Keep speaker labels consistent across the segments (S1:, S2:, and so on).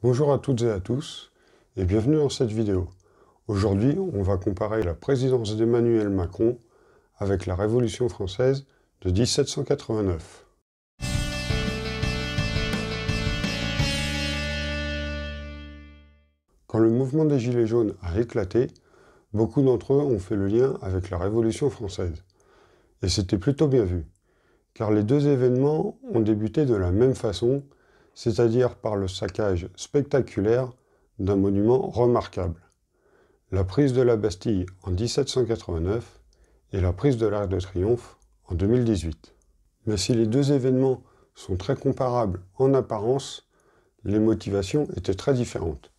S1: Bonjour à toutes et à tous et bienvenue dans cette vidéo. Aujourd'hui, on va comparer la présidence d'Emmanuel Macron avec la Révolution française de 1789. Quand le mouvement des Gilets jaunes a éclaté, beaucoup d'entre eux ont fait le lien avec la Révolution française. Et c'était plutôt bien vu, car les deux événements ont débuté de la même façon, c'est-à-dire par le saccage spectaculaire d'un monument remarquable. La prise de la Bastille en 1789 et la prise de l'Arc de Triomphe en 2018. Mais si les deux événements sont très comparables en apparence, les motivations étaient très différentes.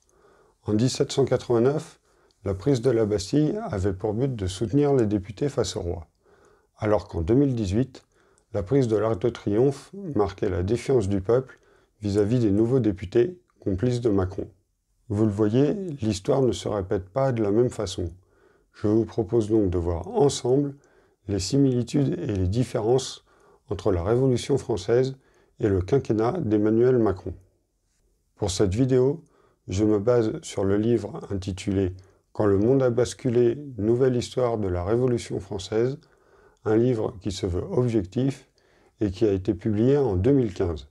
S1: En 1789, la prise de la Bastille avait pour but de soutenir les députés face au roi, alors qu'en 2018, la prise de l'Arc de Triomphe marquait la défiance du peuple vis-à-vis des nouveaux députés complices de Macron. Vous le voyez, l'histoire ne se répète pas de la même façon. Je vous propose donc de voir ensemble les similitudes et les différences entre la Révolution française et le quinquennat d'Emmanuel Macron. Pour cette vidéo, je me base sur le livre intitulé « Quand le monde a basculé, nouvelle histoire de la Révolution française », un livre qui se veut objectif et qui a été publié en 2015,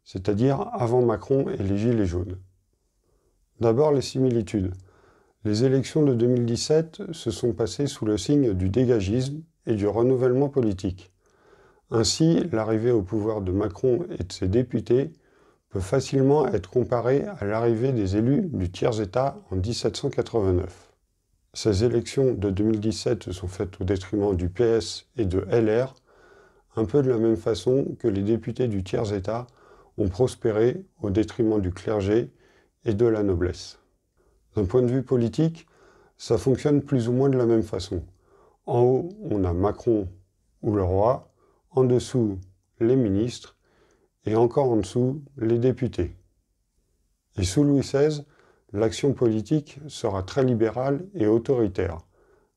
S1: c'est-à-dire avant Macron et les Gilets jaunes. D'abord les similitudes. Les élections de 2017 se sont passées sous le signe du dégagisme et du renouvellement politique. Ainsi, l'arrivée au pouvoir de Macron et de ses députés peut facilement être comparée à l'arrivée des élus du tiers-État en 1789. Ces élections de 2017 se sont faites au détriment du PS et de LR, un peu de la même façon que les députés du tiers-État ont prospéré au détriment du clergé et de la noblesse. D'un point de vue politique, ça fonctionne plus ou moins de la même façon. En haut, on a Macron ou le roi, en dessous, les ministres, et encore en dessous, les députés. Et sous Louis XVI, l'action politique sera très libérale et autoritaire,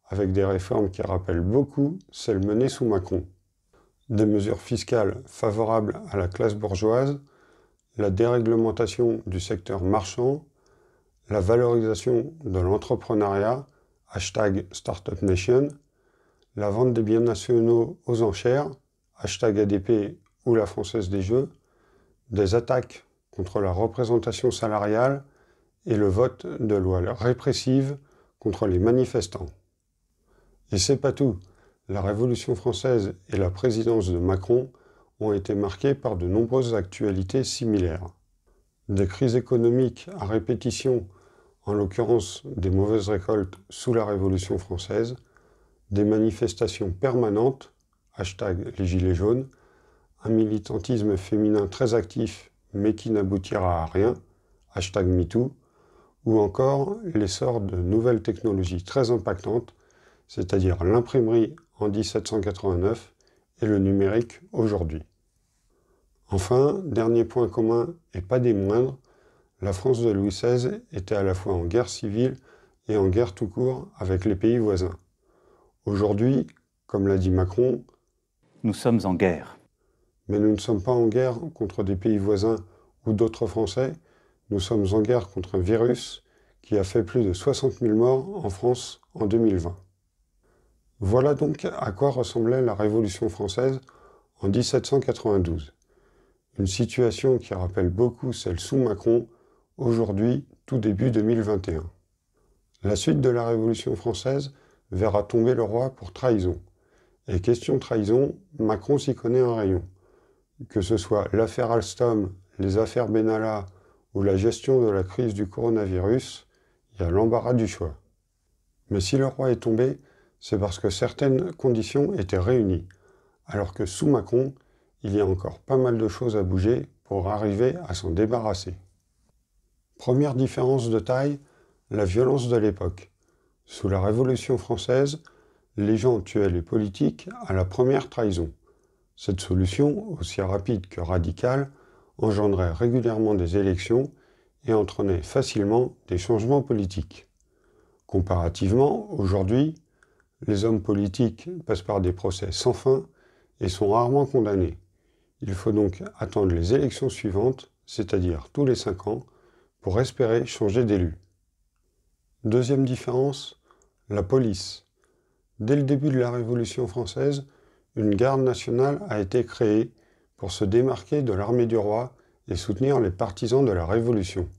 S1: avec des réformes qui rappellent beaucoup celles menées sous Macron. Des mesures fiscales favorables à la classe bourgeoise, la déréglementation du secteur marchand, la valorisation de l'entrepreneuriat, #StartupNation, la vente des biens nationaux aux enchères, #ADP ou la Française des Jeux, des attaques contre la représentation salariale et le vote de lois répressives contre les manifestants. Et c'est pas tout. La Révolution française et la présidence de Macron ont été marquées par de nombreuses actualités similaires. Des crises économiques à répétition, en l'occurrence des mauvaises récoltes sous la Révolution française, des manifestations permanentes, #les Gilets jaunes, un militantisme féminin très actif mais qui n'aboutira à rien, #MeToo, ou encore l'essor de nouvelles technologies très impactantes, c'est-à-dire l'imprimerie en 1789 et le numérique aujourd'hui. Enfin, dernier point commun et pas des moindres, la France de Louis XVI était à la fois en guerre civile et en guerre tout court avec les pays voisins. Aujourd'hui, comme l'a dit Macron,
S2: nous sommes en guerre.
S1: Mais nous ne sommes pas en guerre contre des pays voisins ou d'autres Français, nous sommes en guerre contre un virus qui a fait plus de 60 000 morts en France en 2020. Voilà donc à quoi ressemblait la Révolution française en 1792. Une situation qui rappelle beaucoup celle sous Macron, aujourd'hui, tout début 2021. La suite de la Révolution française verra tomber le roi pour trahison. Et question trahison, Macron s'y connaît un rayon. Que ce soit l'affaire Alstom, les affaires Benalla ou la gestion de la crise du coronavirus, il y a l'embarras du choix. Mais si le roi est tombé, c'est parce que certaines conditions étaient réunies, alors que sous Macron, il y a encore pas mal de choses à bouger pour arriver à s'en débarrasser. Première différence de taille, la violence de l'époque. Sous la Révolution française, les gens tuaient les politiques à la première trahison. Cette solution, aussi rapide que radicale, engendrait régulièrement des élections et entraînait facilement des changements politiques. Comparativement, aujourd'hui, les hommes politiques passent par des procès sans fin et sont rarement condamnés. Il faut donc attendre les élections suivantes, c'est-à-dire tous les 5 ans, pour espérer changer d'élu. Deuxième différence, la police. Dès le début de la Révolution française, une garde nationale a été créée pour se démarquer de l'armée du roi et soutenir les partisans de la Révolution.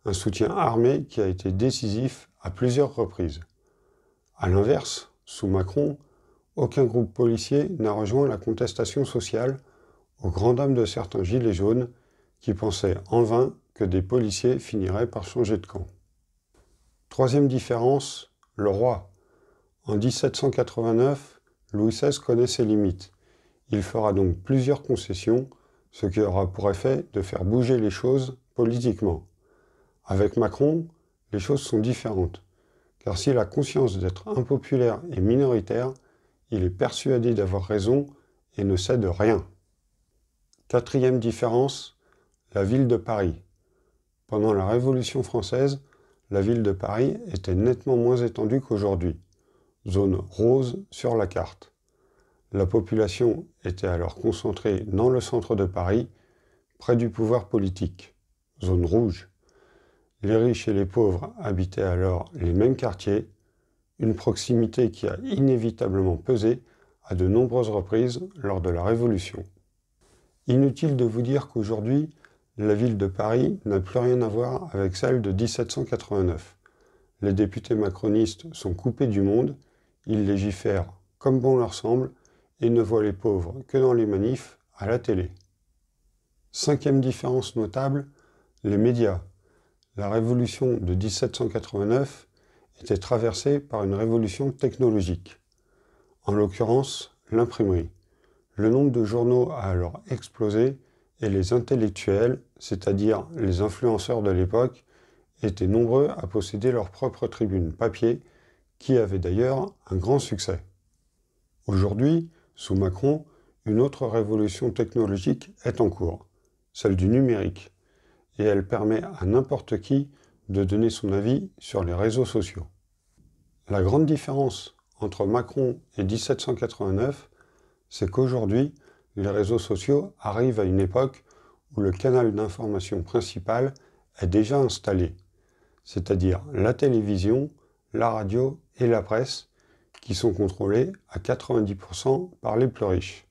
S1: Un soutien armé qui a été décisif à plusieurs reprises. A l'inverse, sous Macron, aucun groupe policier n'a rejoint la contestation sociale, aux grandes dames de certains gilets jaunes qui pensaient en vain que des policiers finiraient par changer de camp. Troisième différence, le roi. En 1789, Louis XVI connaît ses limites. Il fera donc plusieurs concessions, ce qui aura pour effet de faire bouger les choses politiquement. Avec Macron, les choses sont différentes, car s'il a conscience d'être impopulaire et minoritaire, il est persuadé d'avoir raison et ne cède rien. Quatrième différence, la ville de Paris. Pendant la Révolution française, la ville de Paris était nettement moins étendue qu'aujourd'hui, zone rose sur la carte. La population était alors concentrée dans le centre de Paris, près du pouvoir politique, zone rouge. Les riches et les pauvres habitaient alors les mêmes quartiers, une proximité qui a inévitablement pesé à de nombreuses reprises lors de la Révolution. Inutile de vous dire qu'aujourd'hui, la ville de Paris n'a plus rien à voir avec celle de 1789. Les députés macronistes sont coupés du monde, ils légifèrent comme bon leur semble et ne voient les pauvres que dans les manifs à la télé. Cinquième différence notable, les médias. La révolution de 1789 était traversée par une révolution technologique, en l'occurrence l'imprimerie. Le nombre de journaux a alors explosé et les intellectuels, c'est-à-dire les influenceurs de l'époque, étaient nombreux à posséder leur propre tribune papier, qui avait d'ailleurs un grand succès. Aujourd'hui, sous Macron, une autre révolution technologique est en cours, celle du numérique, et elle permet à n'importe qui de donner son avis sur les réseaux sociaux. La grande différence entre Macron et 1789, c'est qu'aujourd'hui, les réseaux sociaux arrivent à une époque où le canal d'information principal est déjà installé, c'est-à-dire la télévision, la radio et la presse, qui sont contrôlés à 90% par les plus riches.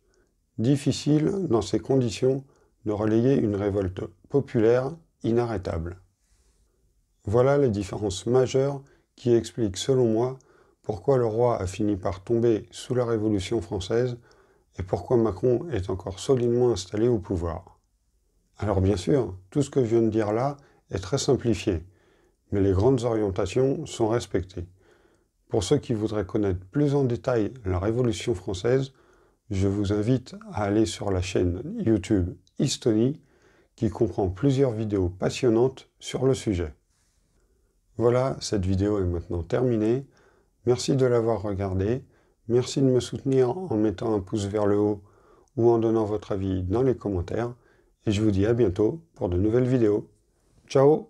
S1: Difficile, dans ces conditions, de relayer une révolte populaire inarrêtable. Voilà les différences majeures qui expliquent, selon moi, pourquoi le roi a fini par tomber sous la Révolution française et pourquoi Macron est encore solidement installé au pouvoir. Alors bien sûr, tout ce que je viens de dire là est très simplifié, mais les grandes orientations sont respectées. Pour ceux qui voudraient connaître plus en détail la Révolution française, je vous invite à aller sur la chaîne YouTube History, qui comprend plusieurs vidéos passionnantes sur le sujet. Voilà, cette vidéo est maintenant terminée. Merci de l'avoir regardée. Merci de me soutenir en mettant un pouce vers le haut ou en donnant votre avis dans les commentaires. Et je vous dis à bientôt pour de nouvelles vidéos. Ciao!